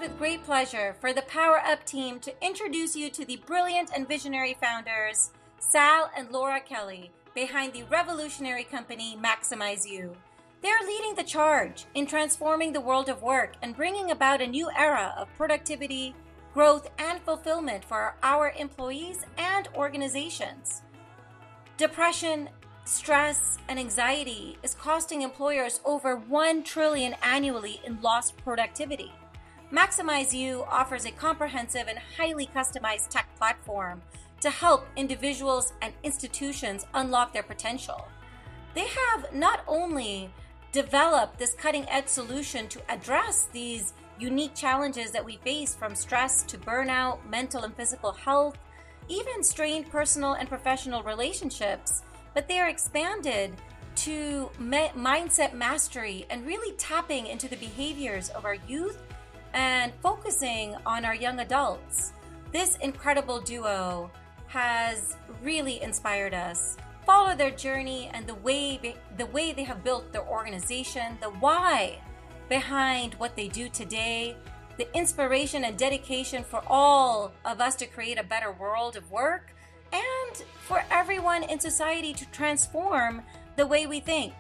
with great pleasure for the Power Up team to introduce you to the brilliant and visionary founders, Sal and Laura Kelly, behind the revolutionary company MAXIMIZEU. They're leading the charge in transforming the world of work and bringing about a new era of productivity, growth, and fulfillment for our employees and organizations. Depression, stress, and anxiety is costing employers over $1 trillion annually in lost productivity. MAXIMIZEU offers a comprehensive and highly customized tech platform to help individuals and institutions unlock their potential. They have not only developed this cutting-edge solution to address these unique challenges that we face, from stress to burnout, mental and physical health, even strained personal and professional relationships, but they are expanded to mindset mastery and really tapping into the behaviors of our youth and focusing on our young adults. This incredible duo has really inspired us. Follow their journey and the way they have built their organization, the why behind what they do today, the inspiration and dedication for all of us to create a better world of work, and for everyone in society to transform the way we think.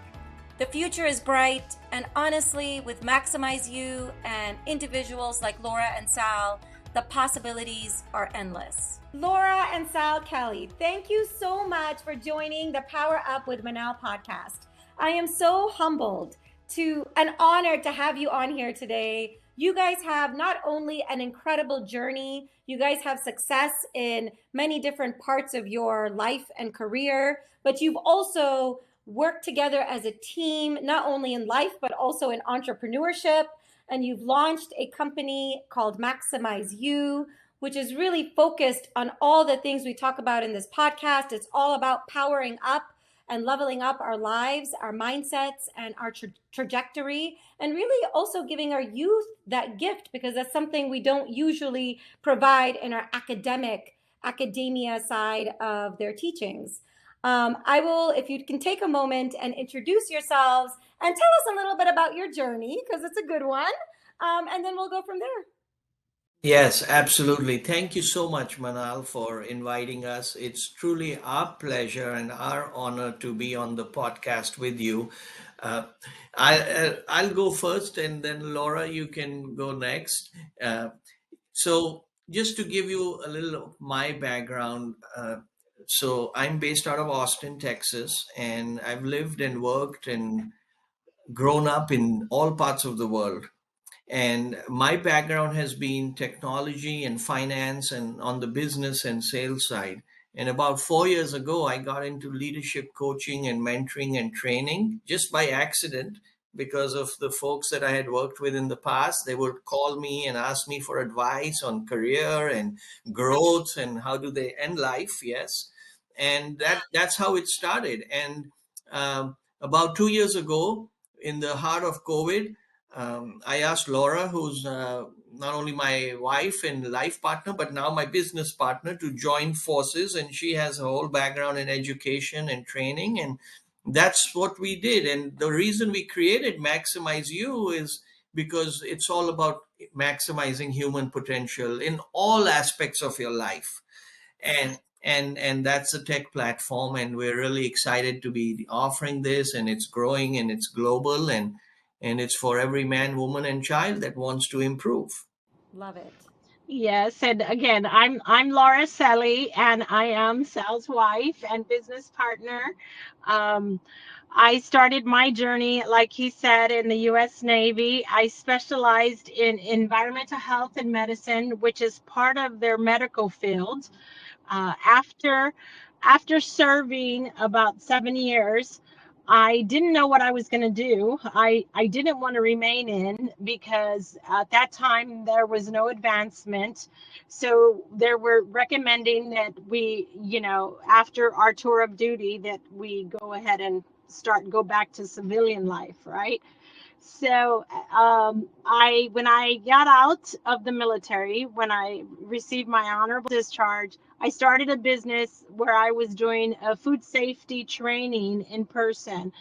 The future is bright, and honestly, with MAXIMIZEU and individuals like Laura and Sal, the possibilities are endless. Laura and Sal Kelly, thank you so much for joining the Power Up with Manal podcast. I am so humbled and honored to have you on here today. You guys have not only an incredible journey, you guys have success in many different parts of your life and career, but you've also worked together as a team, not only in life, but also in entrepreneurship. And you've launched a company called MAXIMIZEU, which is really focused on all the things we talk about in this podcast. It's all about powering up and leveling up our lives, our mindsets, and our trajectory, and really also giving our youth that gift, because that's something we don't usually provide in our academia side of their teachings. I will, if you can take a moment and introduce yourselves and tell us a little bit about your journey, because it's a good one, and then we'll go from there. Yes, absolutely. Thank you so much, Manal, for inviting us. It's truly our pleasure and our honor to be on the podcast with you. I'll go first, and then Laura, you can go next. So just to give you a little of my background, so I'm based out of Austin, Texas, and I've lived and worked and grown up in all parts of the world. And my background has been technology and finance and on the business and sales side. And about 4 years ago, I got into leadership coaching and mentoring and training just by accident, because of the folks that I had worked with in the past. They would call me and ask me for advice on career and growth and how do they end life. Yes. And that's how it started. And about 2 years ago, in the heart of COVID, I asked Laura, who's not only my wife and life partner, but now my business partner, to join forces. And she has a whole background in education and training. And that's what we did. And the reason we created MAXIMIZEU is because it's all about maximizing human potential in all aspects of your life. And that's a tech platform. And we're really excited to be offering this. And it's growing and it's global. And it's for every man, woman, and child that wants to improve. Love it. Yes, and again, I'm Laura Kelly, and I am Sal's wife and business partner. I started my journey, like he said, in the U.S. Navy. I specialized in environmental health and medicine, which is part of their medical field. After serving about 7 years, I didn't know what I was going to do. I didn't want to remain in, because at that time there was no advancement. So they were recommending that we, after our tour of duty, that we go ahead and go back to civilian life, right? So when I got out of the military, when I received my honorable discharge, I started a business where I was doing a food safety training in person.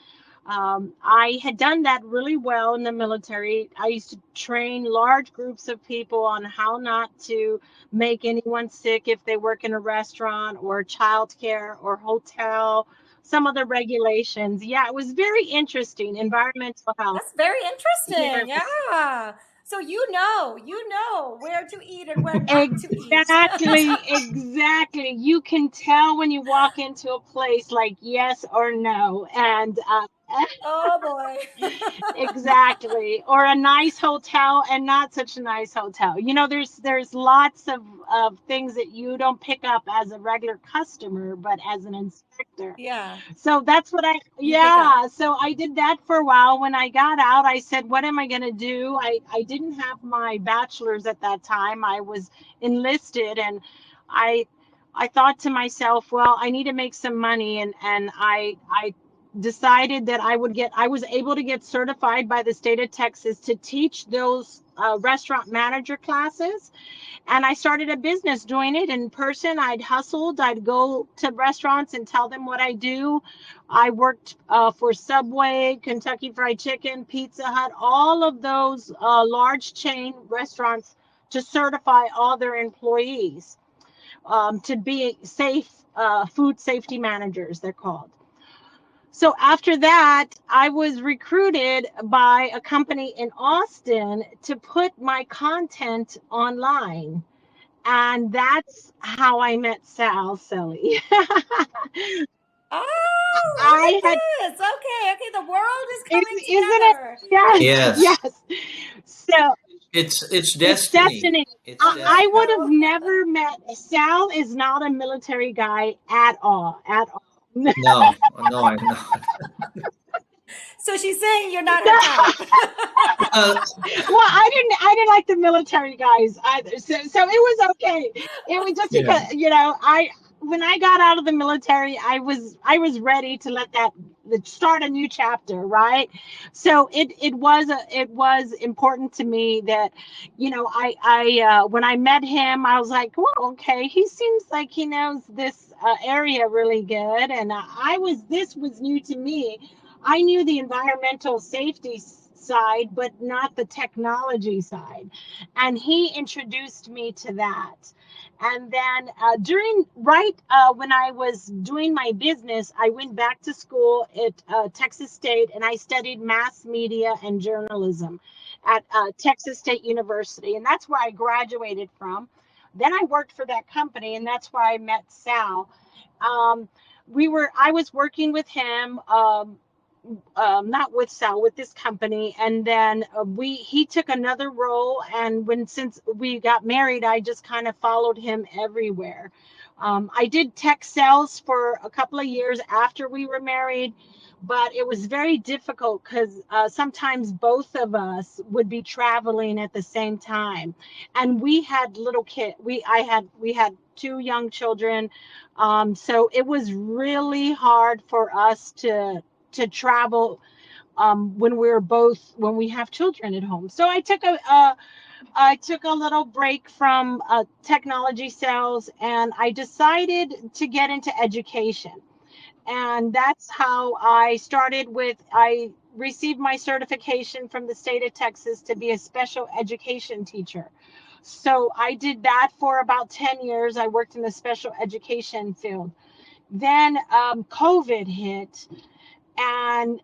I had done that really well in the military. I used to train large groups of people on how not to make anyone sick if they work in a restaurant or childcare or hotel, some of the regulations. Yeah, it was very interesting. Environmental health. That's very interesting. Yes. Yeah. So you know where to eat and where not to eat. Exactly, exactly. You can tell when you walk into a place like yes or no. And Oh boy. exactly, or a nice hotel and not such a nice hotel. There's lots of things that you don't pick up as a regular customer, but as an inspector. Yeah. So that's what You pick up. yeah, so I did that for a while. When I got out, I said, what am I going to do? I didn't have my bachelor's at that time. I was enlisted, and I I thought to myself, well, I need to make some money, and I decided that I was able to get certified by the state of Texas to teach those restaurant manager classes. And I started a business doing it in person. I'd hustled. I'd go to restaurants and tell them what I do. I worked for Subway, Kentucky Fried Chicken, Pizza Hut, all of those large chain restaurants to certify all their employees to be safe, food safety managers, they're called. So after that, I was recruited by a company in Austin to put my content online. And that's how I met Sal, Silly. Oh, look I had, at this. Okay, okay. The world is coming isn't it? together. Yes, Yes, yes. So it's it's destiny. destiny. It's I I destiny. would have know. never met Sal. Is not a military guy at all, at all. No, no, I'm not. So she's saying you're not her type. Well, Well, I didn't like the military guys either. So it was okay. It was just yeah. because, I when I got out of the military, I was ready to start a new chapter, right? So it was important to me that, when I met him, I was like, well, okay, he seems like he knows this area really good, and this was new to me. I knew the environmental safety side, but not the technology side. And he introduced me to that. And then when I was doing my business, I went back to school at Texas State, and I studied mass media and journalism at Texas State University. And that's where I graduated from. Then I worked for that company, and that's where I met Sal. Um, I was working with him. Not with Sal, with this company, and then he took another role, and since we got married, I just kind of followed him everywhere. I did tech sales for a couple of years after we were married, but it was very difficult because sometimes both of us would be traveling at the same time, and we had little kids. We had two young children, so it was really hard for us to travel when we have children at home. So I took a little break from technology sales, and I decided to get into education. And that's how I received my certification from the state of Texas to be a special education teacher. So I did that for about 10 years. I worked in the special education field. Then COVID hit, and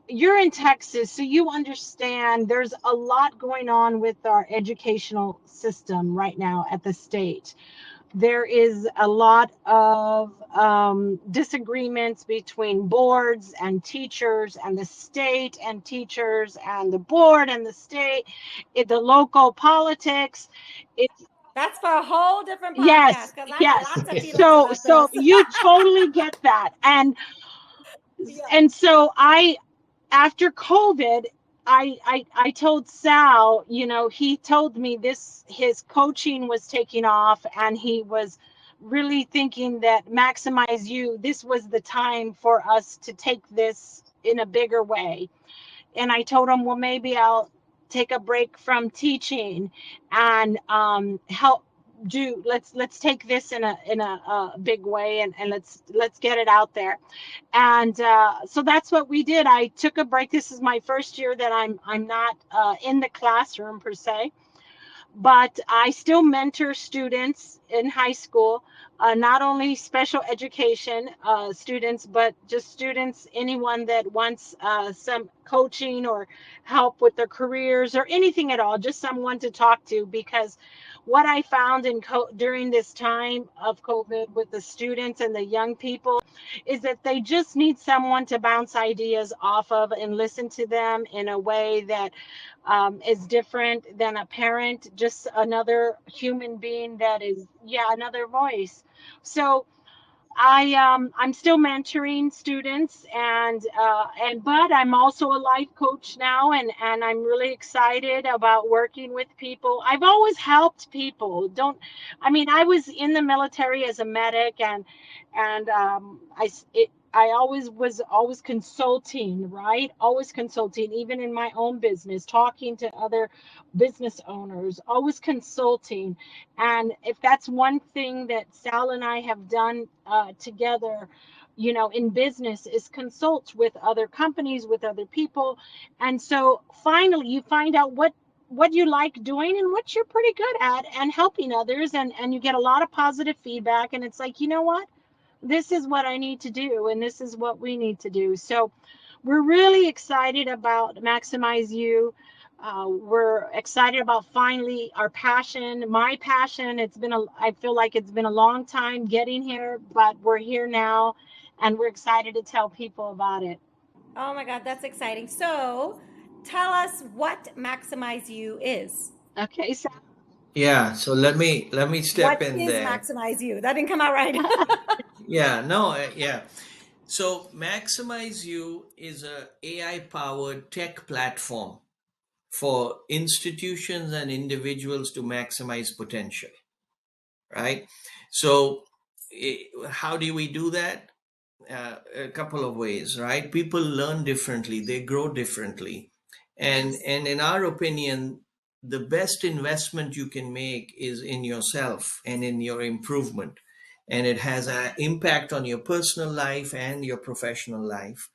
you're in Texas, so you understand there's a lot going on with our educational system right now at the state. There is a lot of disagreements between boards and teachers, and the state and teachers, and the board and the state, the local politics. It's That's for a whole different podcast yes, because I have yes. lots of feelings So about so this. you totally get that, and Yeah. so after COVID, I told Sal, he told me his coaching was taking off, and he was really thinking that MAXIMIZEU, this was the time for us to take this in a bigger way. And I told him, well, maybe I'll take a break from teaching and help let's take this in a big way, and let's get it out there. And so that's what we did. I took a break. This is my first year that I'm not in the classroom per se, but I still mentor students in high school, not only special education students, but just students, anyone that wants some coaching or help with their careers or anything at all, just someone to talk to. Because what I found during this time of COVID with the students and the young people is that they just need someone to bounce ideas off of and listen to them in a way that is different than a parent, just another human being that is, yeah, another voice. So I'm still mentoring students, and but I'm also a life coach now, and I'm really excited about working with people. I've always helped people. Don't I mean, I was in the military as a medic, and I always was always consulting, right? Always consulting, even in my own business, talking to other business owners, always consulting. And if that's one thing that Sal and I have done together, in business, is consult with other companies, with other people. And so finally you find out what you like doing and what you're pretty good at, and helping others, and you get a lot of positive feedback, and it's like, you know what? This is what I need to do, and this is what we need to do. So we're really excited about Maximize You. We're excited about finally our passion, my passion. I feel like it's been a long time getting here, but we're here now, and we're excited to tell people about it. Oh my God, that's exciting. So tell us what Maximize You is. Okay, so Yeah, so let me step What in is there. Maximize You? That didn't come out right. Yeah, no, yeah. So Maximize You is a AI powered tech platform for institutions and individuals to maximize potential, right? So how do we do that? A couple of ways, right? People learn differently, they grow differently, and in our opinion, the best investment you can make is in yourself and in your improvement, and it has an impact on your personal life and your professional life.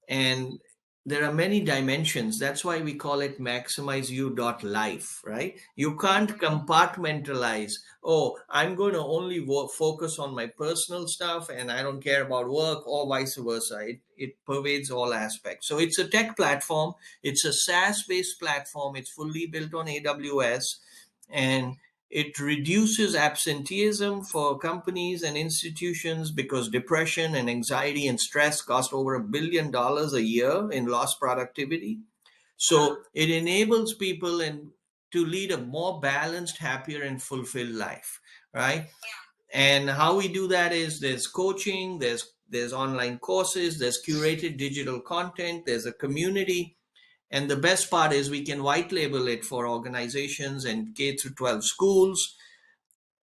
And there are many dimensions. That's why we call it maximizeu.life, right? You can't compartmentalize, oh, I'm going to only focus on my personal stuff and I don't care about work, or vice versa. It pervades all aspects. So it's a tech platform, it's a SaaS based platform, it's fully built on AWS, and it reduces absenteeism for companies and institutions, because depression and anxiety and stress cost over $1 billion a year in lost productivity. So it enables people to lead a more balanced, happier, and fulfilled life, right? And how we do that is there's coaching, there's online courses, there's curated digital content, there's a community. And the best part is we can white label it for organizations and K through 12 schools.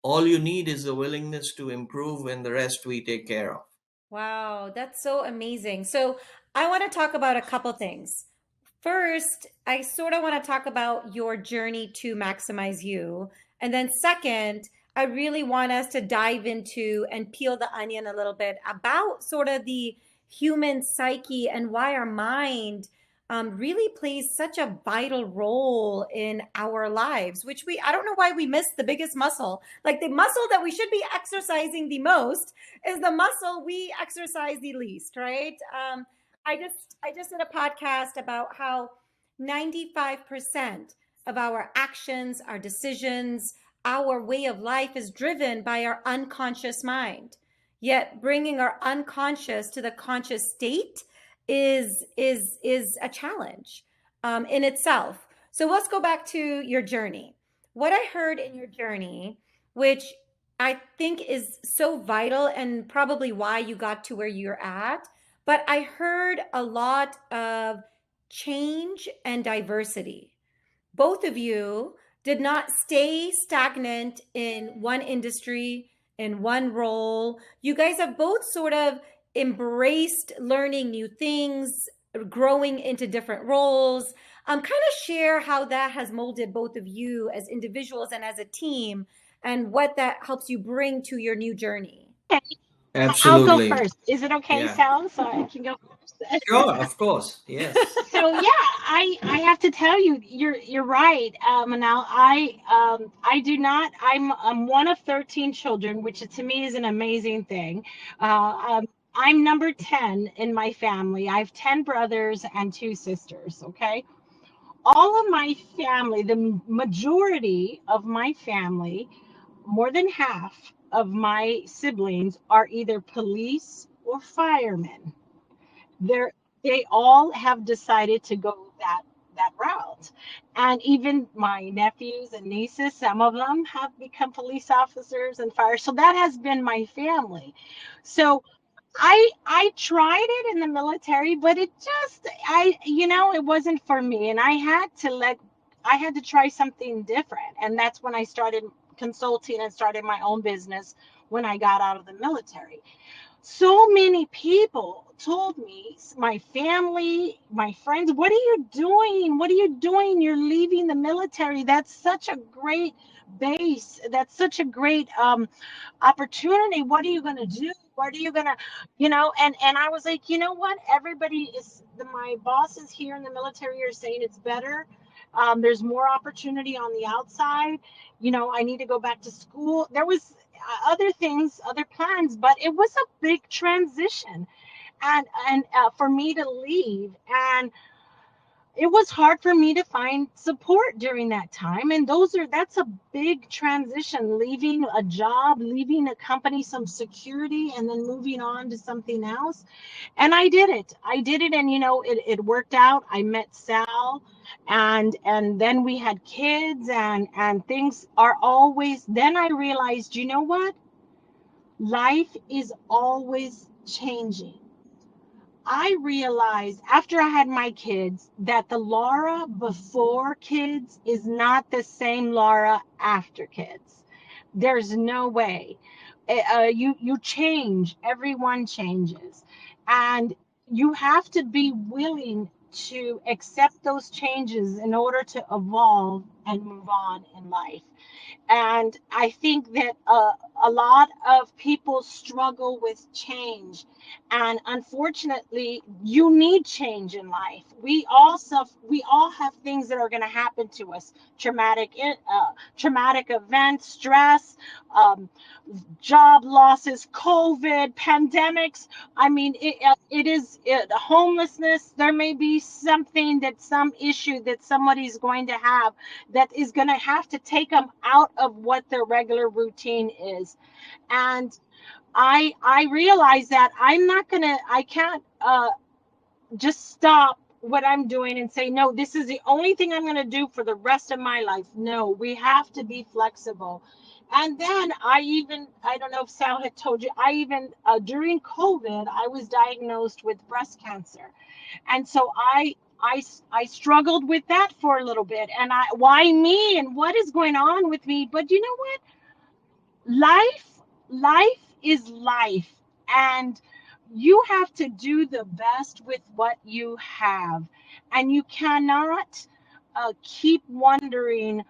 All you need is the willingness to improve, and the rest we take care of. Wow, that's so amazing. So I want to talk about a couple things. First, I sort of want to talk about your journey to maximize you. And then, second, I really want us to dive into and peel the onion a little bit about sort of the human psyche and why our mind really plays such a vital role in our lives, which I don't know why we miss the biggest muscle. Like the muscle that we should be exercising the most is the muscle we exercise the least, right? I just did a podcast about how 95% of our actions, our decisions, our way of life is driven by our unconscious mind. Yet bringing our unconscious to the conscious state is a challenge in itself. So let's go back to your journey. What I heard in your journey, which I think is so vital and probably why you got to where you're at, but I heard a lot of change and diversity. Both of you did not stay stagnant in one industry, in one role. You guys have both sort of embraced learning new things, growing into different roles. Kind of share how that has molded both of you as individuals and as a team, and what that helps you bring to your new journey. Okay, I'll go Absolutely. first. Is it okay, Yeah. Sal? So I can go first. Sure, of course. Yes. So yeah, I have to tell you, you're right, Manal. I do not. I'm one of 13 children, which to me is an amazing thing. I'm number 10 in my family. I have 10 brothers and 2 sisters. Okay, all of my family, the majority of my family, more than half of my siblings are either police or firemen. They all have decided to go that route, and even my nephews and nieces, some of them have become police officers and fire. So that has been my family. So I tried it in the military, but it just it wasn't for me, and I had to try something different, and that's when I started consulting and started my own business when I got out of the military. So many people told me, my family, my friends, what are you doing? What are you doing? You're leaving the military. That's such a great base. That's such a great opportunity. What are you going to do? What are you going to, and I was like, you know what? My bosses here in the military are saying it's better. There's more opportunity on the outside. I need to go back to school. There was other things, other plans, but it was a big transition, and for me to leave, and it was hard for me to find support during that time. And that's a big transition, leaving a job, leaving a company, some security, and then moving on to something else. And I did it, and it worked out. I met Sal, and then we had kids, and things are always, then I realized, you know what, life is always changing. I realized after I had my kids that the Laura before kids is not the same Laura after kids. There's no way. You change. Everyone changes, and you have to be willing to accept those changes in order to evolve and move on in life. And I think that a lot of people struggle with change. And unfortunately, you need change in life. We all have things that are going to happen to us: traumatic events, stress, um, job losses, COVID, pandemics. I mean, homelessness. There may be some issue that somebody's going to have that is going to have to take them out of what their regular routine is. And I realize that I can't just stop what I'm doing and say, no, this is the only thing I'm going to do for the rest of my life. No, we have to be flexible. And then I don't know if Sal had told you, during COVID, I was diagnosed with breast cancer. And so I struggled with that for a little bit. And why me, and what is going on with me? But you know what? Life is life, and you have to do the best with what you have, and you cannot keep wondering,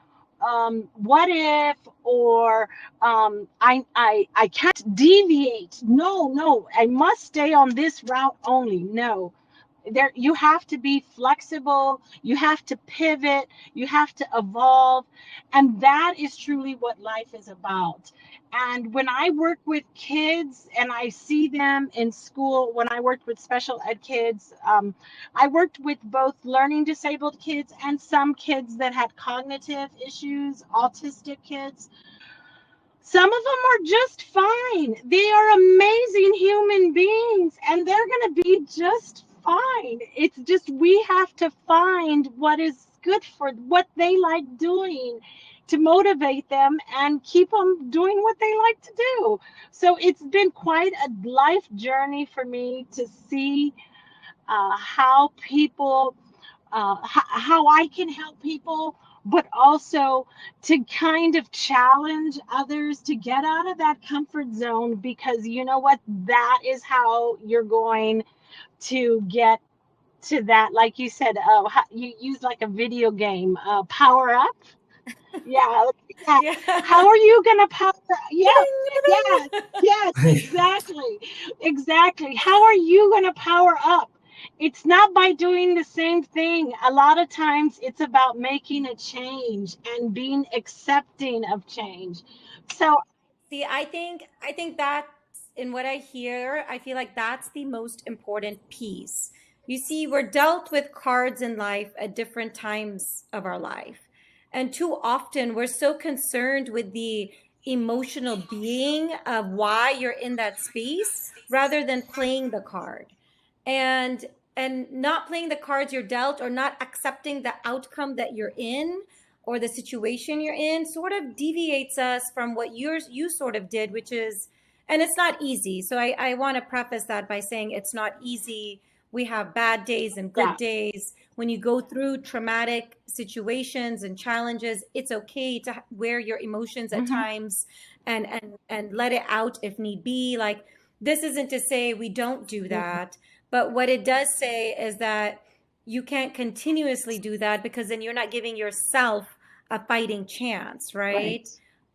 what if, or I can't deviate. No, I must stay on this route only. No, you have to be flexible, you have to pivot, you have to evolve, and that is truly what life is about. And when I work with kids and I see them in school, when I worked with special ed kids, I worked with both learning disabled kids and some kids that had cognitive issues, autistic kids. Some of them are just fine. They are amazing human beings, and they're going to be just fine. It's just we have to find what is good for what they like doing, to motivate them and keep them doing what they like to do. So it's been quite a life journey for me to see how people how I can help people, but also to kind of challenge others to get out of that comfort zone, because you know what? That is how you're going to get to that. Like you said, you use like a video game, power up. Yeah, yeah. How Yeah. are you gonna power? Yeah, yeah, Ba-ding, yes, exactly, exactly. How are you gonna power up? It's not by doing the same thing. A lot of times, it's about making a change and being accepting of change. So, See, I think that's in what I hear, I feel like that's the most important piece. You see, we're dealt with cards in life at different times of our life. And too often we're so concerned with the emotional being of why you're in that space rather than playing the card. And not playing the cards you're dealt or not accepting the outcome that you're in or the situation you're in sort of deviates us from what you sort of did, which is, and it's not easy. So I want to preface that by saying it's not easy. We have bad days and good yeah, days. When you go through traumatic situations and challenges, it's okay to wear your emotions at hmm, times and let it out if need be. Like, this isn't to say we don't do that, but what it does say is that you can't continuously do that because then you're not giving yourself a fighting chance, right?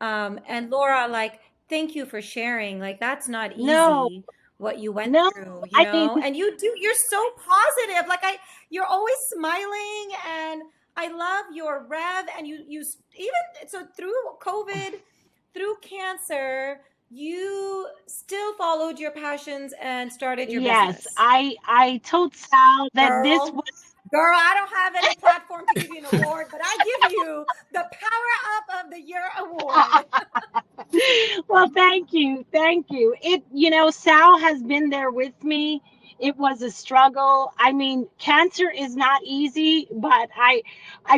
right. And Laura, like, thank you for sharing. Like, that's not No, easy what you went no. through, you I mean, know? And you're so positive. Like, you're always smiling, and I love your rev. And you even so through COVID, through cancer, you still followed your passions and started your yes, business. I told Sal that this Girl, was. girl, I don't have any platform to give you an award, but I give you the Power Up of the Year award. Well, thank you. Thank you. Sal has been there with me. It was a struggle. I mean, cancer is not easy, but I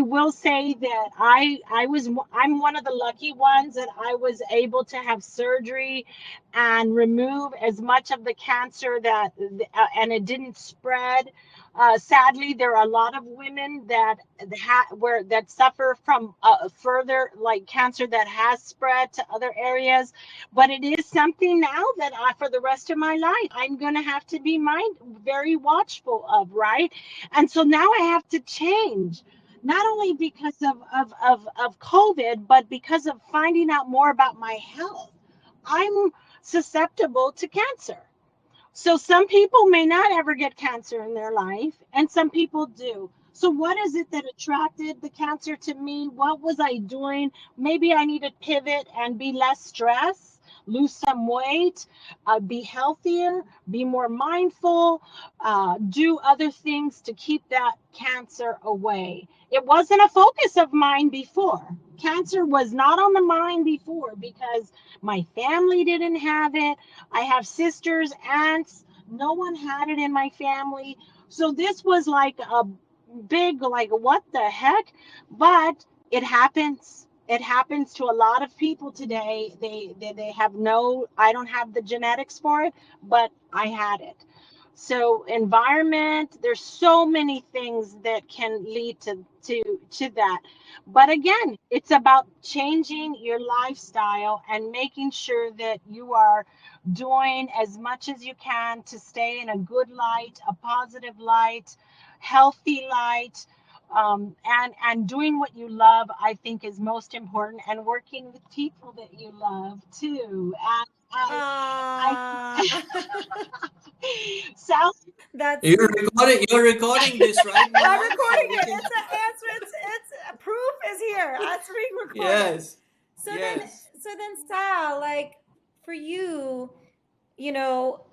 will say that I'm one of the lucky ones that I was able to have surgery and remove as much of the cancer and it didn't spread. Sadly, there are a lot of women that suffer from further like cancer that has spread to other areas, but it is something now that for the rest of my life I'm going to have to be very watchful of, right? And so now I have to change, not only because of COVID, but because of finding out more about my health. I'm susceptible to cancer. So some people may not ever get cancer in their life, and some people do. So what is it that attracted the cancer to me? What was I doing? Maybe I need to pivot and be less stressed, lose some weight, be healthier, be more mindful, do other things to keep that cancer away. It wasn't a focus of mine before. Cancer was not on the mind before because my family didn't have it. I have sisters, aunts. No one had it in my family. So this was like a big, like, what the heck? But it happens. It happens to a lot of people today. They have no, I don't have the genetics for it, but I had it. So environment, there's so many things that can lead to that. But again, it's about changing your lifestyle and making sure that you are doing as much as you can to stay in a good light, a positive light, healthy light, and doing what you love. I think is most important, and working with people that you love too. And I Ah, Sal. that's You're recording. You're recording this, right, I'm Manal? So recording we it. can. It's an answer. It's proof is here. It's being recorded. Yes. So then, Yes. Sal, like, for you, you know,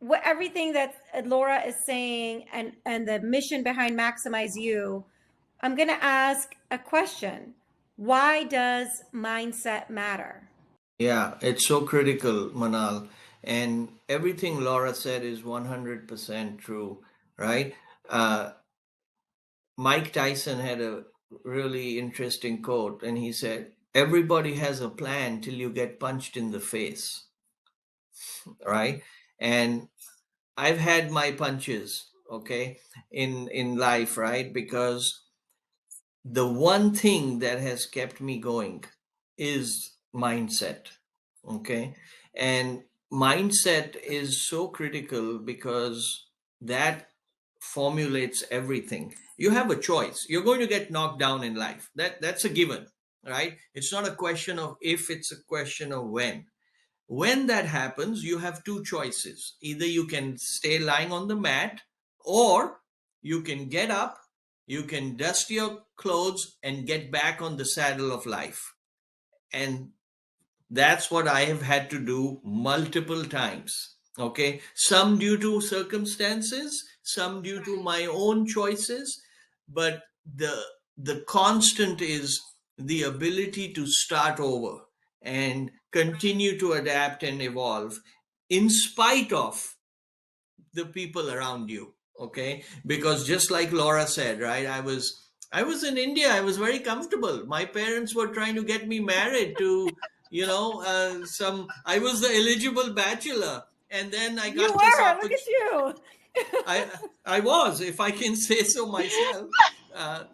what everything that Laura is saying and the mission behind Maximize You, I'm gonna ask a question. Why does mindset matter? Yeah, it's so critical, Manal. And everything Laura said is 100% true, right? Uh, Mike Tyson had a really interesting quote, and he said, "Everybody has a plan till you get punched in the face," right? And I've had my punches, okay, in life, right? Because the one thing that has kept me going is mindset, okay? And mindset is so critical because that formulates everything. You have a choice. You're going to get knocked down in life. That's a given, right? It's not a question of if, it's a question of when. When that happens, you have two choices. Either you can stay lying on the mat, or you can get up, you can dust your clothes and get back on the saddle of life. And that's what I have had to do multiple times. Okay. Some due to circumstances, some due to my own choices, but the constant is the ability to start over and continue to adapt and evolve in spite of the people around you. Okay, because just like Laura said, right, I was in India. I was very comfortable. My parents were trying to get me married to, some, I was the eligible bachelor, and then I You got this were. Look at opportunity. you. I was, if I can say so myself. uh,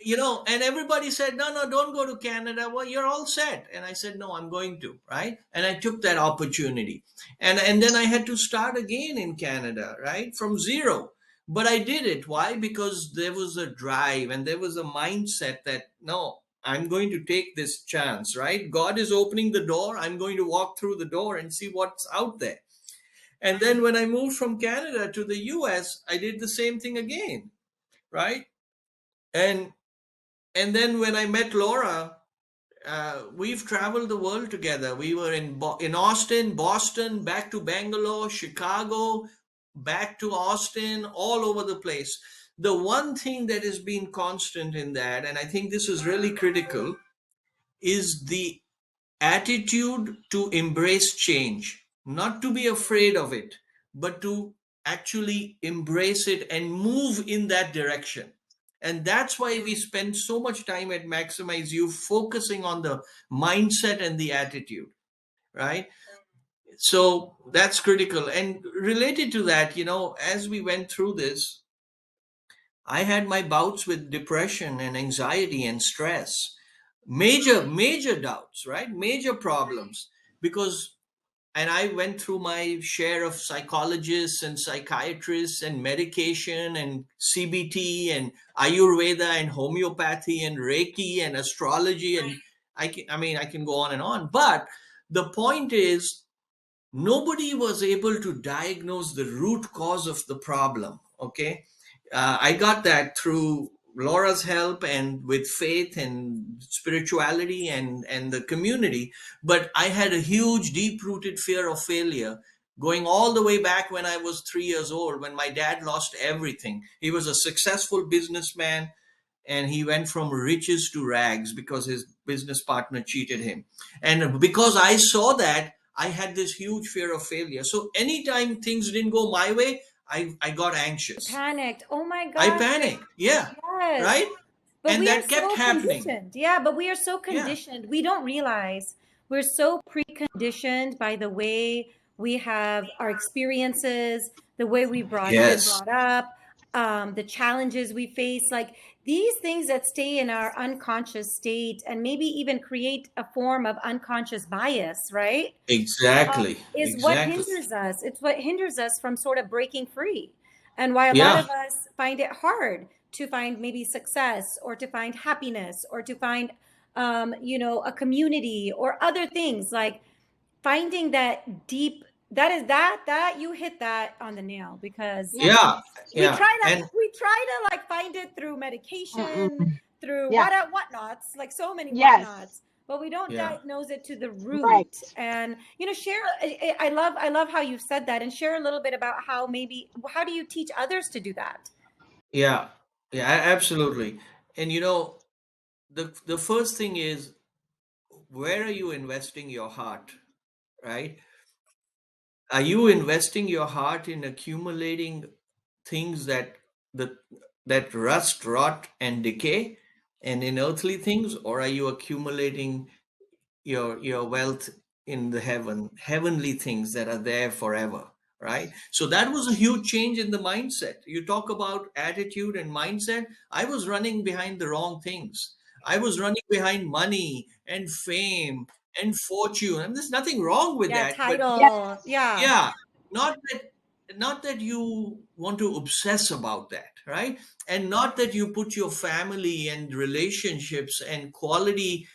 and everybody said, no, no, don't go to Canada. Well, you're all set. And I said, no, I'm going to, right? And I took that opportunity. And then I had to start again in Canada, right? From zero. But I did it. Why? Because there was a drive and there was a mindset that, no, I'm going to take this chance, right? God is opening the door. I'm going to walk through the door and see what's out there. And then when I moved from Canada to the US, I did the same thing again, right? And and then when I met Laura, we've traveled the world together. We were in Austin, Boston, back to Bangalore, Chicago, back to Austin, all over the place. The one thing that has been constant in that, and I think this is really critical, is the attitude to embrace change, not to be afraid of it, but to actually embrace it and move in that direction. And that's why we spend so much time at Maximize You focusing on the mindset and the attitude, right? So that's critical. And related to that, as we went through this, I had my bouts with depression and anxiety and stress, major doubts, right? Major problems. Because and I went through my share of psychologists and psychiatrists and medication and CBT and Ayurveda and homeopathy and Reiki and astrology, and I can go on and on. But the point is, nobody was able to diagnose the root cause of the problem. Okay. I got that through Laura's help and with faith and spirituality and the community. But I had a huge deep rooted fear of failure, going all the way back when I was 3 years old, when my dad lost everything. He was a successful businessman, and he went from riches to rags because his business partner cheated him. And because I saw that, I had this huge fear of failure. So anytime things didn't go my way, I got anxious. Panicked. Oh my I gosh. panicked. Yeah. Yes. Right. But And we are that kept so happening. conditioned. Yeah, but we are so Yeah. conditioned. We don't realize we're so preconditioned by the way we have our experiences, the way we've been Yes. brought up, the challenges we face. Like these things that stay in our unconscious state and maybe even create a form of unconscious bias, right? Exactly. Is what Exactly. hinders us. It's what hinders us from sort of breaking free. And why a lot Yeah. of us find it hard to find maybe success or to find happiness or to find, a community or other things like finding that deep. That you hit that on the nail because Yeah. Yeah. we Yeah. try to And we try to like find it through medication, Mm-mm. through Yeah. whatnots, like so many Yes. whatnots, but we don't yeah. diagnose it to the Right. root. And share. I love how you've said that, and share a little bit about how do you teach others to do that? Yeah. Yeah. Absolutely. And the first thing is, where are you investing your heart? Right? Are you investing your heart in accumulating things that that rust, rot, and decay, and in earthly things, or are you accumulating your wealth in the heavenly things that are there forever? Right? So that was a huge change in the mindset. You talk about attitude and mindset. I was running behind the wrong things. I was running behind money and fame and fortune, and there's nothing wrong with Yeah, that, but Yes. title. Yeah. yeah, not that not that you want to obsess about that, right? And not that you put your family and relationships and quality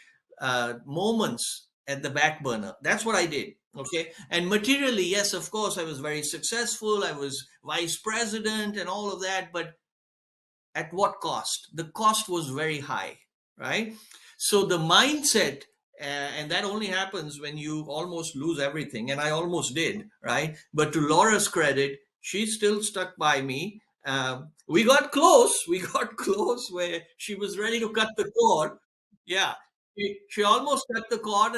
moments at the back burner. That's what I did. Okay. And materially, yes, of course, I was very successful. I was vice president and all of that. But at what cost? The cost was very high, right? So the mindset, and that only happens when you almost lose everything. And I almost did, right? But to Laura's credit, she still stuck by me. We got close. We got close where she was ready to cut the cord. Yeah. She almost cut the cord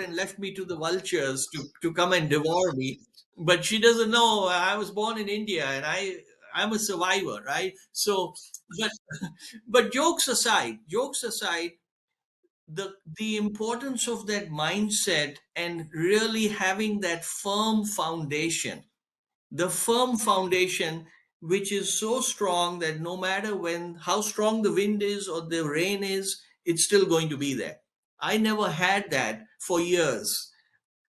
and left me to the vultures to come and devour me. But she doesn't know I was born in India and I'm a survivor, right? So, but but jokes aside, the importance of that mindset and really having that firm foundation, which is so strong that no matter how strong the wind is or the rain is, it's still going to be there. I never had that for years,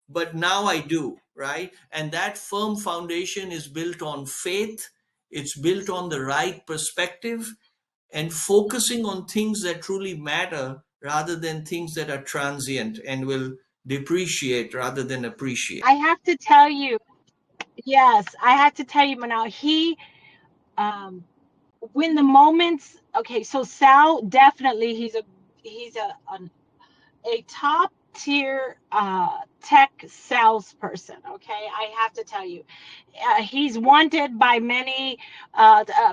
but now I do, right? And that firm foundation is built on faith, it's built on the right perspective, and focusing on things that truly matter rather than things that are transient and will depreciate rather than appreciate. I have to tell you, yes, I have to tell you, Manal, um, when the moments, okay, so Sal, definitely, he's a top tier tech salesperson. Okay, I have to tell you, he's wanted by many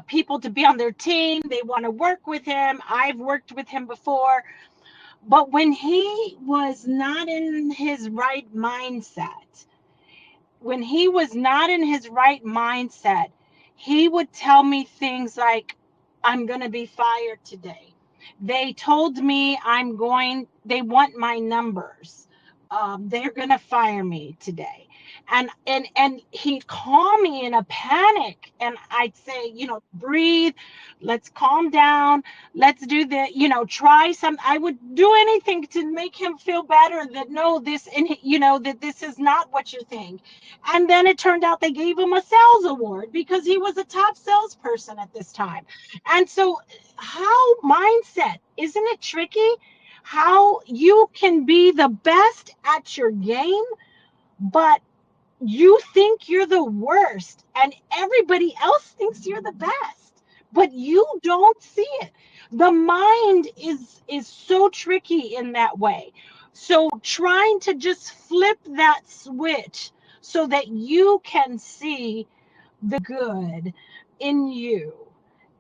people to be on their team. They want to work with him. I've worked with him before, but when he was not in his right mindset, when he was not in his right mindset, he would tell me things like, I'm going to be fired today. They told me they want my numbers. They're going to fire me today. And he'd call me in a panic. And I'd say, breathe, let's calm down. Let's do the, try some. I would do anything to make him feel better that no, that this is not what you think. And then it turned out they gave him a sales award because he was a top salesperson at this time. And so, how mindset, isn't it tricky? How you can be the best at your game, but you think you're the worst, and everybody else thinks you're the best, but you don't see it. The mind is so tricky in that way. So trying to just flip that switch so that you can see the good in you,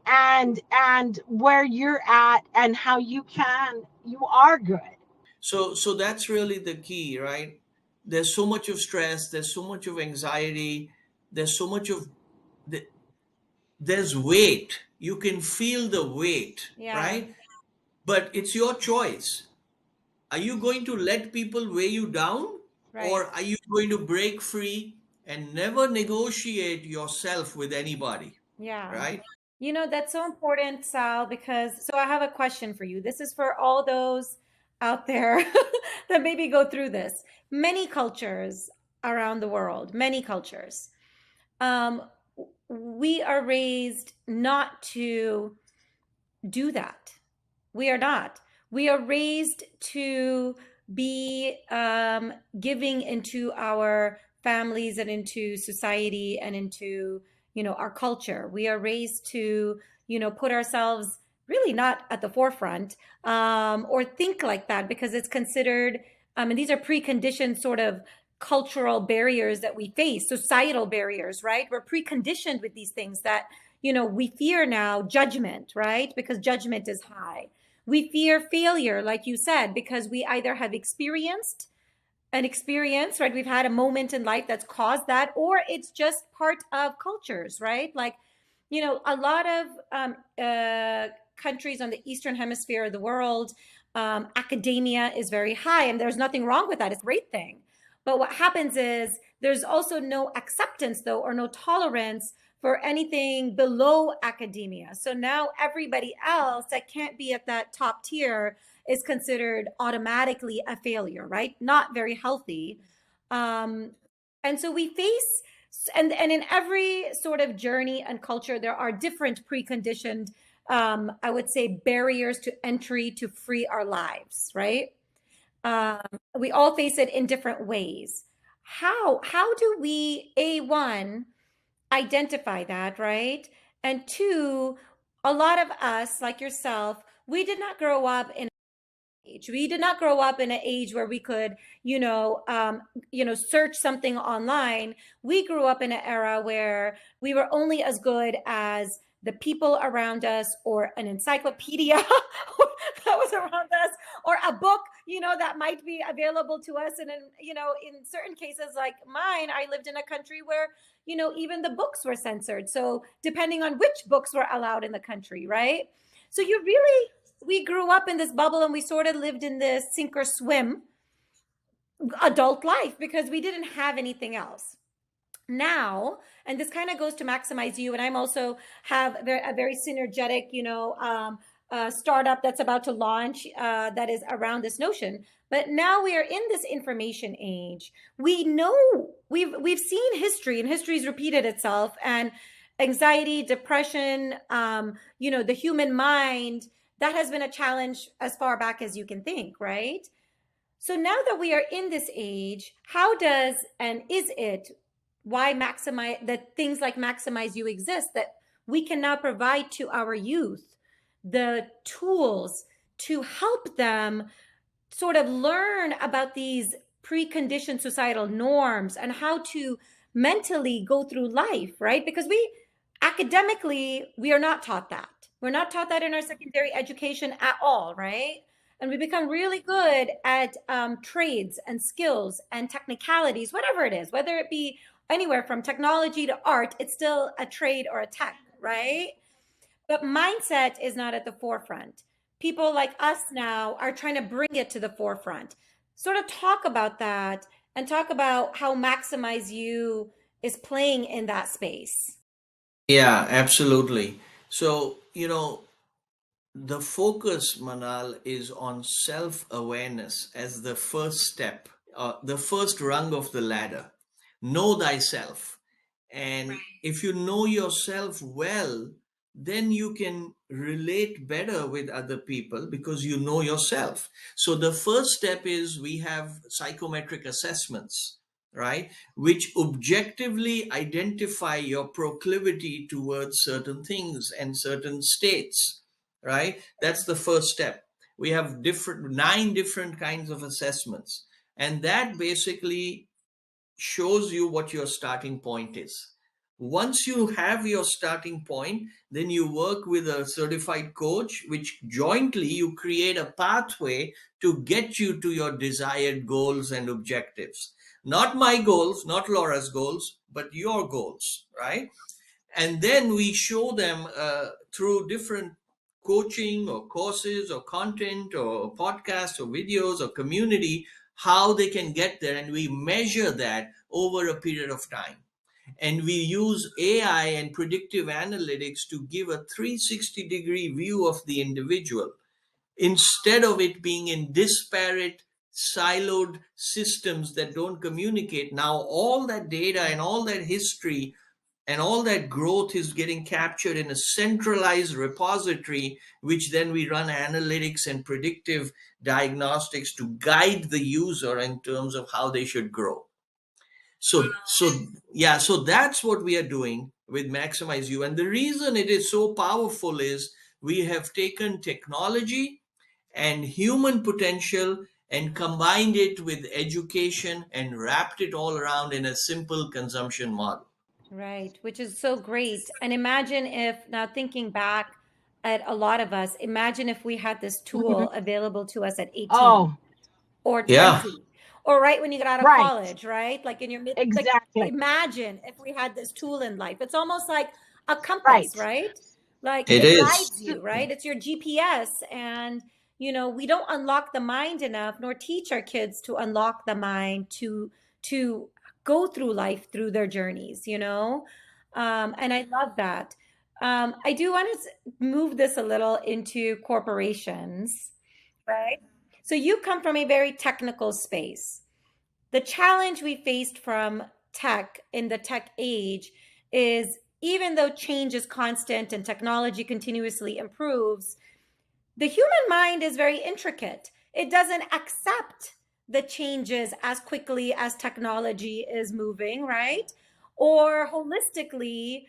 and where you're at, and how you are good. So that's really the key, right? There's so much of stress, there's so much of anxiety, there's so much of the, there's weight. You can feel the weight, Yeah. right? But it's your choice. Are you going to let people weigh you down, Right. or are you going to break free and never negotiate yourself with anybody, Yeah. right? That's so important, Sal, because so I have a question for you. This is for all those out there that maybe go through this. Many cultures around the world, many cultures, um, we are raised not to do that. We are not. We are raised to be giving into our families and into society and into, our culture. We are raised to, put ourselves really not at the forefront, or think like that because it's considered, and these are preconditioned sort of cultural barriers that we face, societal barriers, right? We're preconditioned with these things that, we fear now judgment, right? Because judgment is high. We fear failure, like you said, because we either have experienced an experience, right? We've had a moment in life that's caused that, or it's just part of cultures, right? Like, a lot of countries on the Eastern Hemisphere of the world, academia is very high, and there's nothing wrong with that. It's a great thing. But what happens is there's also no acceptance, though, or no tolerance for anything below academia. So now everybody else that can't be at that top tier is considered automatically a failure, right? Not very healthy. And so we face And in every sort of journey and culture, there are different preconditioned, I would say, barriers to entry to free our lives, right? Um, we all face it in different ways. How do we, A1, identify that, right? And two, a lot of us, like yourself, we did not grow up in age. We did not grow up in an age where we could, search something online. We grew up in an era where we were only as good as the people around us, or an encyclopedia that was around us, or a book, that might be available to us. And in certain cases like mine, I lived in a country where, even the books were censored. So depending on which books were allowed in the country, right? So we grew up in this bubble, and we sort of lived in this sink or swim adult life because we didn't have anything else. Now, and this kind of goes to MAXIMIZEU, and I'm also have a very synergetic, startup that's about to launch, that is around this notion. But now we are in this information age. We know we've seen history, and history's repeated itself, and anxiety, depression, the human mind, that has been a challenge as far back as you can think, right? So now that we are in this age, how does and is it why maximize that things like MAXIMIZEU exist, that we can now provide to our youth the tools to help them sort of learn about these preconditioned societal norms and how to mentally go through life, right? Because academically, we are not taught that. We're not taught that in our secondary education at all, right? And we become really good at trades and skills and technicalities, whatever it is, whether it be anywhere from technology to art, it's still a trade or a tech, right? But mindset is not at the forefront. People like us now are trying to bring it to the forefront. Sort of talk about that, and talk about how MAXIMIZEU is playing in that space. Yeah, absolutely. So, the focus, Manal, is on self awareness as the first step, the first rung of the ladder. Know thyself. And if you know yourself well, then you can relate better with other people because you know yourself. So the first step is we have psychometric assessments, right? Which objectively identify your proclivity towards certain things and certain states, right? That's the first step. We have 9 different kinds of assessments, and that basically shows you what your starting point is. Once you have your starting point, then you work with a certified coach, which jointly you create a pathway to get you to your desired goals and objectives. Not my goals, not Laura's goals, but your goals, right? And then we show them through different coaching or courses or content or podcasts or videos or community how they can get there, and we measure that over a period of time. And we use AI and predictive analytics to give a 360-degree view of the individual instead of it being in disparate siloed systems that don't communicate. Now all that data and all that history and all that growth is getting captured in a centralized repository, which then we run analytics and predictive diagnostics to guide the user in terms of how they should grow. So that's what we are doing with MAXIMIZEU. And the reason it is so powerful is we have taken technology and human potential and combined it with education and wrapped it all around in a simple consumption model. Right, which is so great. And imagine if, now thinking back at a lot of us, imagine if we had this Mhm. tool available to us at 18 Oh, or Yeah, 20, or right when you got out of right. college, right? Like in your mid, like Exactly. imagine if we had this tool in life. It's almost like a compass, Right. right? Like it it is. guides you, right? It's your GPS. And, we don't unlock the mind enough, nor teach our kids to unlock the mind to go through life through their journeys, and I love that. I do want to move this a little into corporations, right? So you come from a very technical space. The challenge we faced from tech in the tech age is, even though change is constant and technology continuously improves, the human mind is very intricate. It doesn't accept the changes as quickly as technology is moving, right? Or holistically,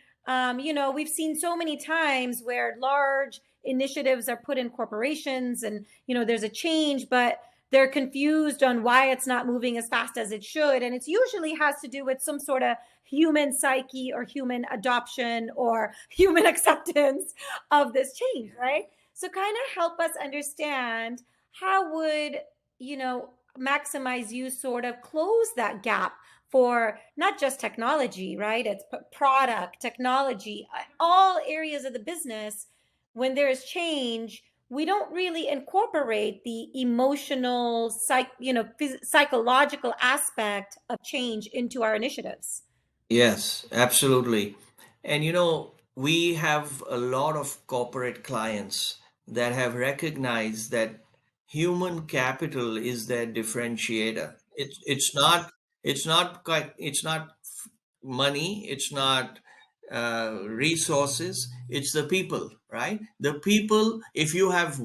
we've seen so many times where large initiatives are put in corporations and, there's a change, but they're confused on why it's not moving as fast as it should. And it's usually has to do with some sort of human psyche or human adoption or human acceptance of this change, right? So kind of help us understand how would, you know, MAXIMIZEU sort of close that gap for not just technology, right? It's product, technology, all areas of the business. When there is change, we don't really incorporate the emotional, psychological aspect of change into our initiatives. Yes, absolutely. And we have a lot of corporate clients that have recognized that human capital is their differentiator. It's not money, it's not resources, it's the people, right? The people, if you have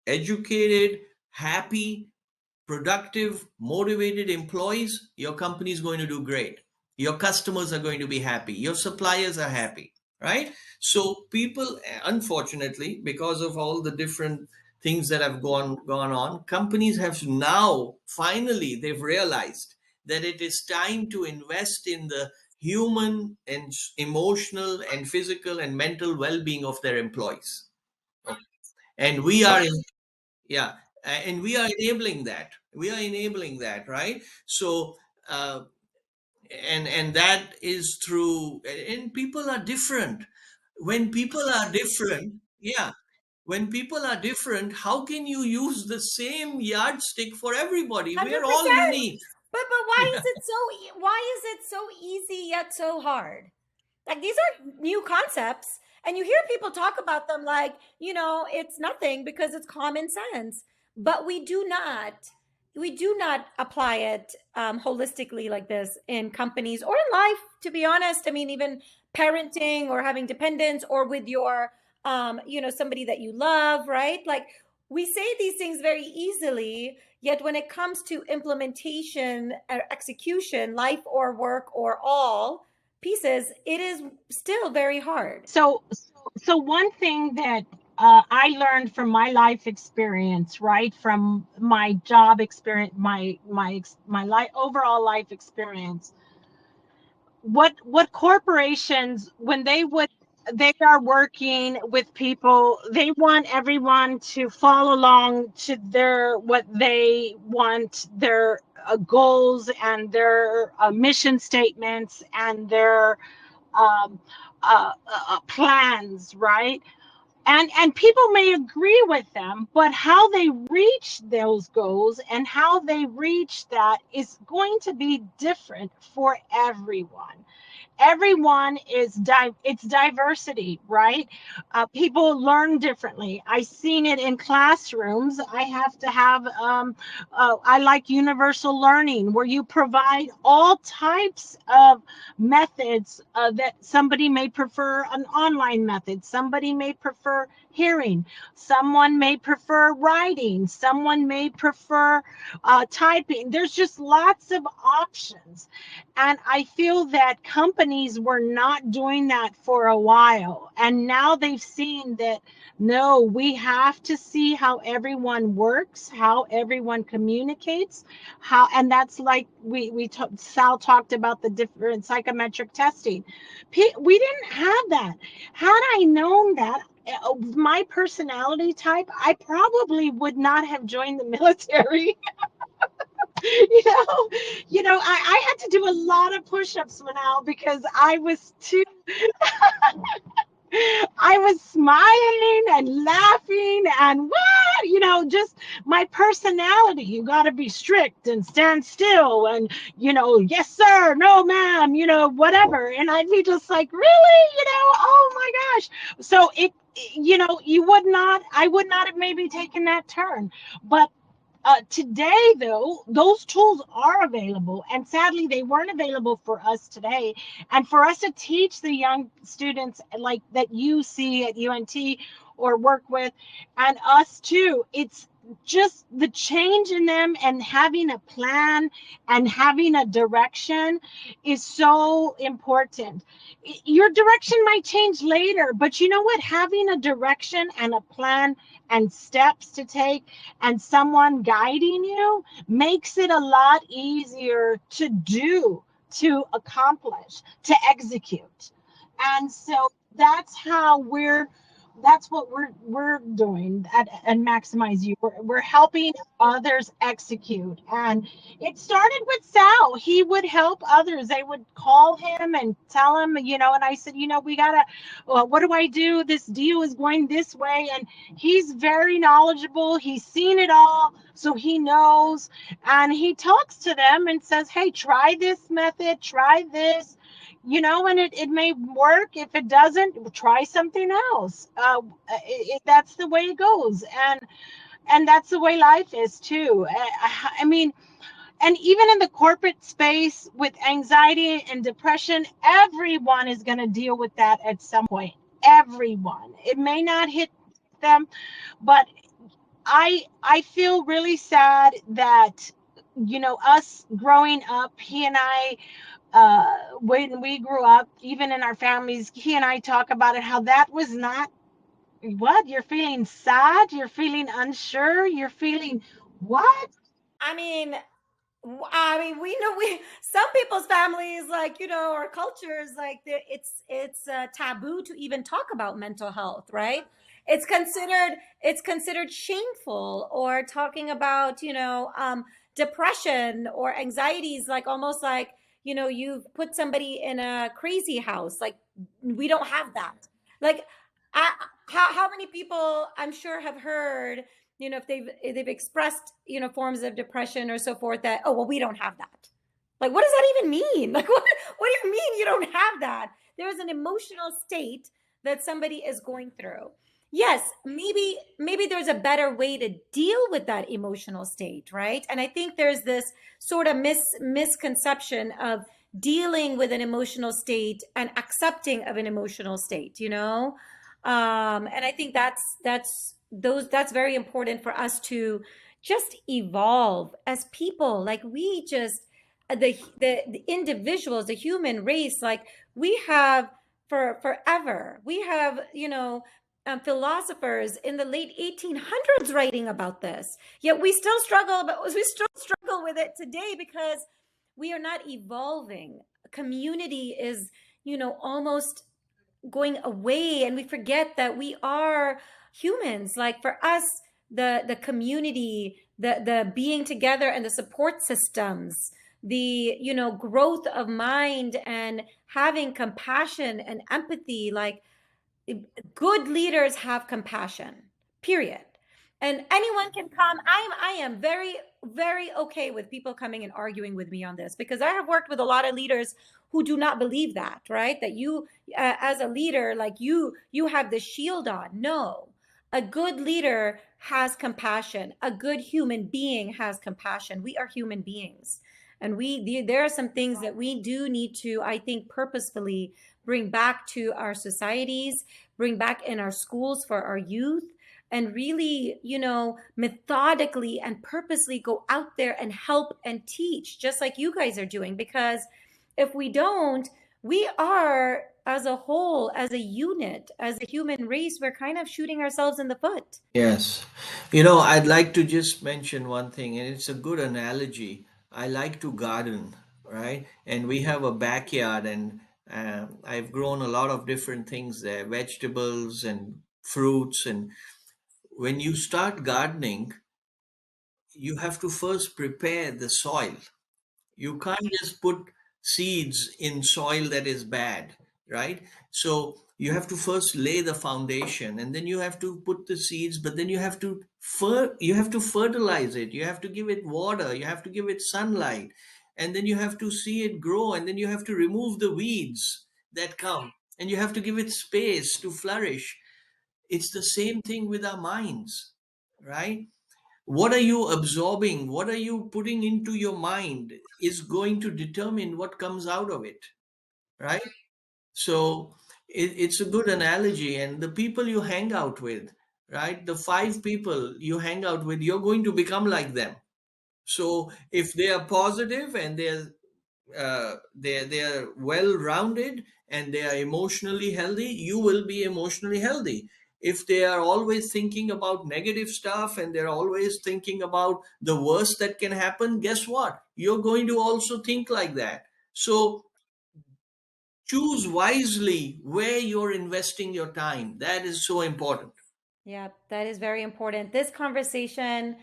educated, happy, productive, motivated employees, your company is going to do great. Your customers are going to be happy. Your suppliers are happy, right? So people, unfortunately, because of all the different things that have gone on, companies have now finally they've realized that it is time to invest in the human and emotional and physical and mental well-being of their employees. And we are in yeah, and we are enabling that. We are enabling that, right? So, uh, and that is through, and people are different. When people are different, yeah, when people are different, how can you use the same yardstick for everybody? We're all 100%. unique. But why Yeah. is it so easy yet so hard? Like, these are new concepts, and you hear people talk about them like, it's nothing because it's common sense. But we do not apply it holistically like this in companies or in life, to be honest. I mean, even parenting or having dependents or with your somebody that you love, right? Like, we say these things very easily, yet when it comes to implementation or execution, life or work or all pieces, it is still very hard. So one thing that I learned from my life experience, right, from my job experience, my life overall life experience, what corporations, when they are working with people, they want everyone to follow along to their what they want, their goals and their mission statements and their um, plans, right? And people may agree with them, but how they reach those goals and how they reach that is going to be different for everyone. Everyone it's diversity, right? People learn differently. I seen it in classrooms. I have to have I like universal learning, where you provide all types of methods, that somebody may prefer an online method, somebody may prefer hearing, someone may prefer writing, someone may prefer typing. There's just lots of options. And I feel that companies were not doing that for a while. And now they've seen that, no, we have to see how everyone works, how everyone communicates, and that's like Sal talked about the different psychometric testing. We didn't have that. Had I known that, my personality type, I probably would not have joined the military. I had to do a lot of push-ups now because I was smiling and laughing and just my personality. You got to be strict and stand still and, yes, sir, no, ma'am, whatever. And I'd be just like, really, oh my gosh. So I would not have maybe taken that turn. But Today, though, those tools are available, and sadly, they weren't available for us today. And for us to teach the young students like that you see at UNT or work with, and us too, it's just the change in them and having a plan and having a direction is so important. Your direction might change later, but you know what? Having a direction and a plan and steps to take and someone guiding you makes it a lot easier to do, to accomplish, to execute. And so that's what we're doing at Maximize You. We're helping others execute. And it started with Sal. He would help others. They would call him and tell him, and I said, we gotta, well, what do I do? This deal is going this way. And he's very knowledgeable. He's seen it all. So he knows. And he talks to them and says, hey, try this method, try this, and it may work. If it doesn't, try something else. That's the way it goes. And that's the way life is too. I mean, and even in the corporate space with anxiety and depression, everyone is going to deal with that at some point. Everyone. It may not hit them, but I feel really sad that us growing up, he and I, when we grew up, even in our families, he and I talk about it, how that was not what you're feeling. Sad, you're feeling unsure, you're feeling what? I mean, we know we some people's families, like, or cultures, like it's taboo to even talk about mental health, right? It's considered shameful, or talking about, depression or anxieties, like almost like, you've put somebody in a crazy house. Like, we don't have that. Like, I, how many people, I'm sure, have heard, if they've expressed, forms of depression or so forth, that, oh, well, we don't have that. Like, what does that even mean? Like, what do you mean you don't have that? There's an emotional state that somebody is going through. Yes, maybe there's a better way to deal with that emotional state, right? And I think there's this sort of misconception of dealing with an emotional state and accepting of an emotional state, and I think that's very important for us to just evolve as people. Like, we just, the individuals, the human race, like, we have, for forever, we have, philosophers in the late 1800s writing about this. Yet we still struggle with it today, because we are not evolving. Community is, almost going away, and we forget that we are humans. Like, for us, the community, the being together, and the support systems, the, growth of mind, and having compassion and empathy. Like, good leaders have compassion, period. And anyone can come. I am very, very okay with people coming and arguing with me on this, because I have worked with a lot of leaders who do not believe that, right? That you, as a leader, like, you have the shield on. No, a good leader has compassion. A good human being has compassion. We are human beings, and there are some things that we do need to, I think, purposefully bring back to our societies, bring back in our schools for our youth, and really, methodically and purposely go out there and help and teach, just like you guys are doing. Because if we don't, we are, as a whole, as a unit, as a human race, we're kind of shooting ourselves in the foot. Yes. I'd like to just mention one thing, and it's a good analogy. I like to garden, right? And we have a backyard, and I've grown a lot of different things there, vegetables and fruits. And when you start gardening, you have to first prepare the soil. You can't just put seeds in soil that is bad, right? So you have to first lay the foundation, and then you have to put the seeds, but then you have to fertilize it. You have to give it water, you have to give it sunlight, and then you have to see it grow, and then you have to remove the weeds that come, and you have to give it space to flourish. It's the same thing with our minds, right? What are you absorbing? What are you putting into your mind is going to determine what comes out of it, right? So it's a good analogy. And the people you hang out with, right? The 5 people you hang out with, you're going to become like them. So if they are positive and they're well rounded and they are emotionally healthy, you will be emotionally healthy. If they are always thinking about negative stuff and they're always thinking about the worst that can happen, guess what? You're going to also think like that. So choose wisely where you're investing your time. That is so important. Yeah, that is very important. This conversation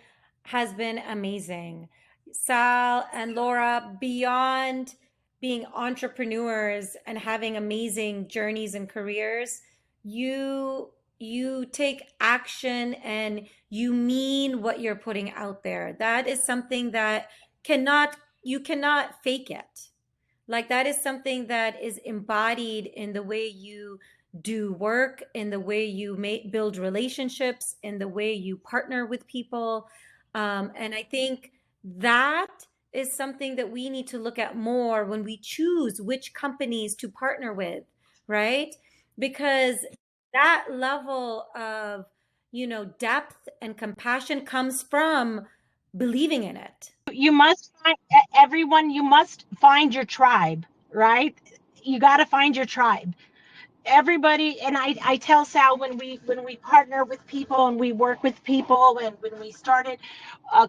has been amazing. Sal and Laura, beyond being entrepreneurs and having amazing journeys and careers, you take action and you mean what you're putting out there. That is something that cannot you cannot fake it. Like that is something that is embodied in the way you do work, in the way you build relationships, in the way you partner with people. And I think that is something that we need to look at more when we choose which companies to partner with, right? Because that level of, depth and compassion comes from believing in it. You must find everyone, you must find your tribe, right? You got to find your tribe. Everybody, and I tell Sal, when we partner with people and we work with people, and when we started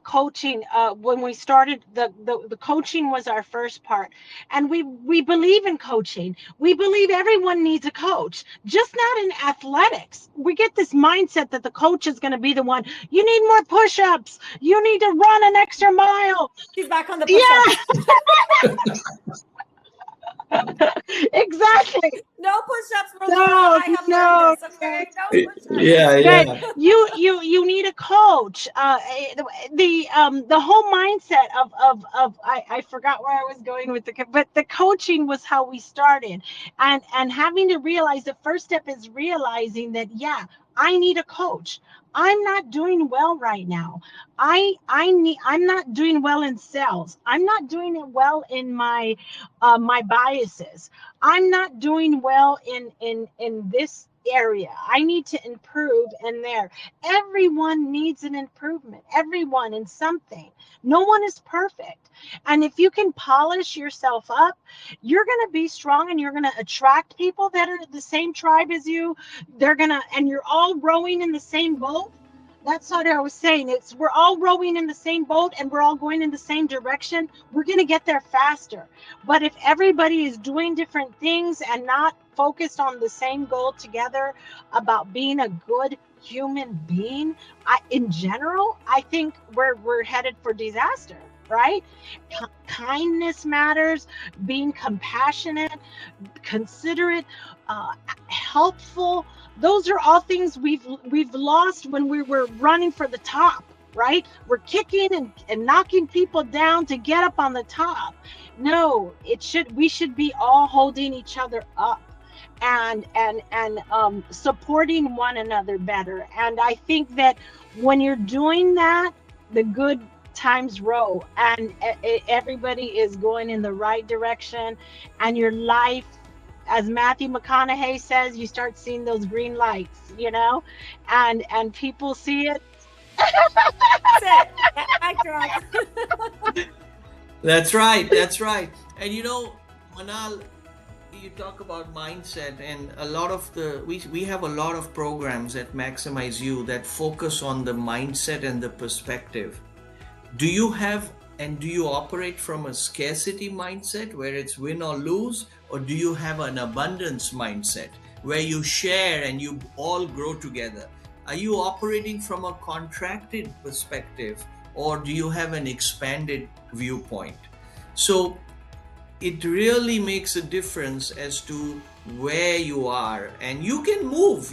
coaching, when we started the coaching was our first part, and we believe in coaching. We believe everyone needs a coach, just not in athletics. We get this mindset that the coach is going to be the one. You need more push-ups, you need to run an extra mile. She's back on the Yeah. push-ups. Exactly. No push-ups for Laura. No, I have learned no, this. Okay, no push-ups. Yeah, but yeah. you need a coach. The whole mindset of I forgot where I was going with but the coaching was how we started, and having to realize the first step is realizing that, yeah, I need a coach. I'm not doing well right now. I'm not doing well in sales. I'm not doing it well in my biases. I'm not doing well in this area. I need to improve in there. Everyone needs an improvement. Everyone in something. No one is perfect. And if you can polish yourself up, you're going to be strong, and you're going to attract people that are the same tribe as you. And you're all rowing in the same boat. That's what I was saying. We're all rowing in the same boat, and we're all going in the same direction. We're going to get there faster. But if everybody is doing different things and not focused on the same goal together about being a good human being, in general, I think we're headed for disaster, right? Kindness matters, being compassionate, considerate, helpful. Those are all things we've lost when we were running for the top, right? We're kicking and knocking people down to get up on the top. No, we should be all holding each other up and supporting one another better. And I think that when you're doing that, the good times roll, and everybody is going in the right direction, and your life, as Matthew McConaughey says, you start seeing those green lights, and people see it. That's it. That's right. That's right. And Manal, you talk about mindset, and a lot of we have a lot of programs at MAXIMIZEU that focus on the mindset and the perspective. Do you have and do you operate from a scarcity mindset where it's win or lose, or do you have an abundance mindset where you share and you all grow together? Are you operating from a contracted perspective, or do you have an expanded viewpoint? So it really makes a difference as to where you are, and you can move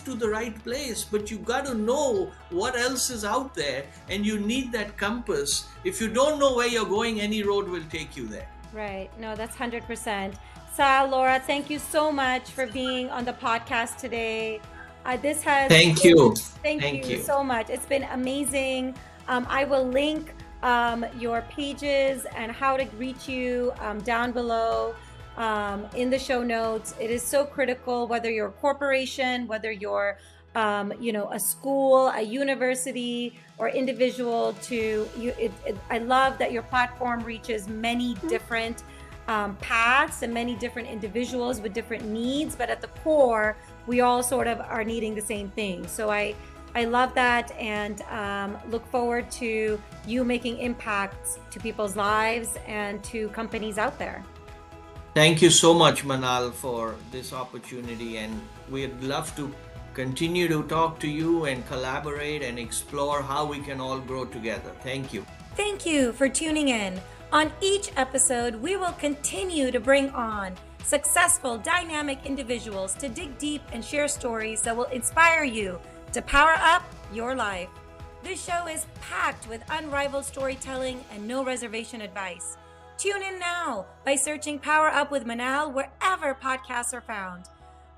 to the right place, but you got to know what else is out there, and you need that compass. If you don't know where you're going, any road will take you there. Right. No, that's 100%. Sal, Laura, thank you so much for being on the podcast today. This has Thank you. Thank Thank you you. so much. It's been amazing. I will link your pages and how to reach you down below in the show notes. It is so critical, whether you're a corporation, whether you're a school, a university, or individual. I love that your platform reaches many different paths and many different individuals with different needs, but at the core, we all sort of are needing the same thing. So I love that, and look forward to you making impacts to people's lives and to companies out there. Thank you so much, Manal, for this opportunity, and we'd love to continue to talk to you and collaborate and explore how we can all grow together. Thank you. Thank you for tuning in. On each episode, we will continue to bring on successful, dynamic individuals to dig deep and share stories that will inspire you to power up your life. This show is packed with unrivaled storytelling and no reservation advice. Tune in now by searching Power Up with Manal wherever podcasts are found.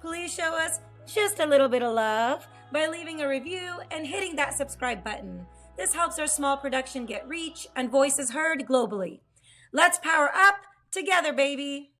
Please show us just a little bit of love by leaving a review and hitting that subscribe button. This helps our small production get reach and voices heard globally. Let's power up together, baby.